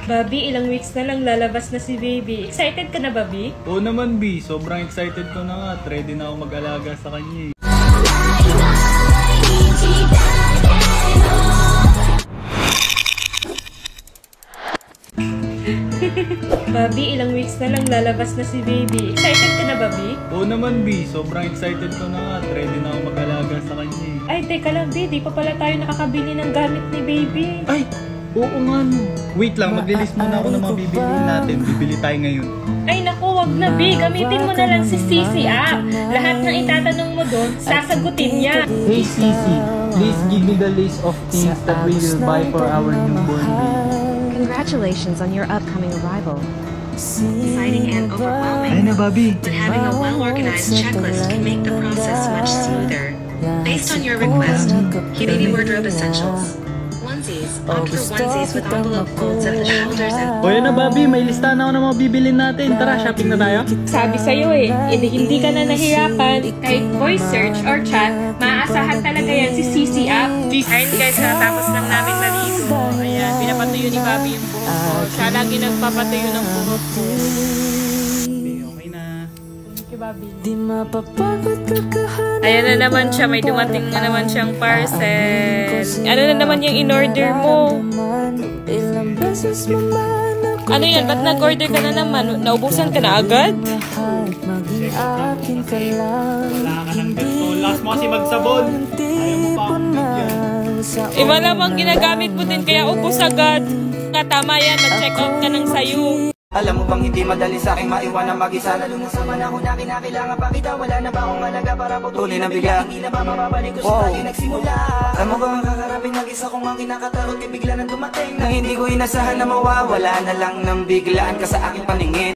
Bobby, ilang weeks na lang lalabas na si baby. Excited ka na, Bobby? Oo naman, B. Sobrang excited ko na nga. Ready na ako mag-alaga sa kanya eh. Bobby, ilang weeks na lang lalabas na si baby. Excited ka na, Bobby? Oo naman, B. Sobrang excited ko na nga. Ready na ako mag-alaga sa kanya eh. Ay, teka lang, B. Di pa pala tayo nakakabili ng gamit ni baby. Ay! Oo nga no. Wait lang, mag-list muna ako ng mga bibiliin natin. Bibili tayo ngayon. Ay naku, wag na, B. Gamitin mo na lang si Sisi app. Lahat ng itatanong mo doon, sasagutin niya. Hey Sisi, please give me the list of things that we will buy for our newborn baby. Congratulations on your upcoming arrival. Exciting and overwhelming. Ayun na, Bobby. But having a well-organized checklist can make the process much smoother. Based on your request, baby wardrobe essentials. Onesies. Opt for onesies with envelope folds at the shoulders and... O yan na, Bobby. May listahan ako ng mga bibilin natin. Tara, shopping na tayo. Sabi sa'yo eh, hindi ka na nahirapan. Kahit voice search or chat, maaasahan talaga yan si Sisi app. Ayun guys, natapos lang namin maligo. Ayan, pinapatuyo ni Bobby yung buhok ko. Siya lagi nagpapatuyo ng buhok ko. Okay na. Thank you, Bobby. Ayan na naman siya, may dumating na naman siyang parcel. Ano na naman yung in-order mo? Ano yan? Ba't nag-order ka na naman? Naubusan ka na agad? Wala ka ng ganito. Last mo kasi magsabon. Ayaw mo pa akong bigyan. Iba lamang ginagamit mo din kaya ubos agad. Nga tama yan, mag-check out ka ng sayo. Alam mo bang hindi madali sa aking maiwanan mag-isa, lalo na sa panahon na kinakailangan pa kita. Wala na ba akong halaga para putulin ang bigla? Hindi na ba mababalik ko sa tayo nagsimula? Alam mo ba ang kakarapin mag-isa kung ang kinakatarot, bigla nang dumating na hindi ko inasahan na mawawala na lang ng biglaan ka sa aking paningin.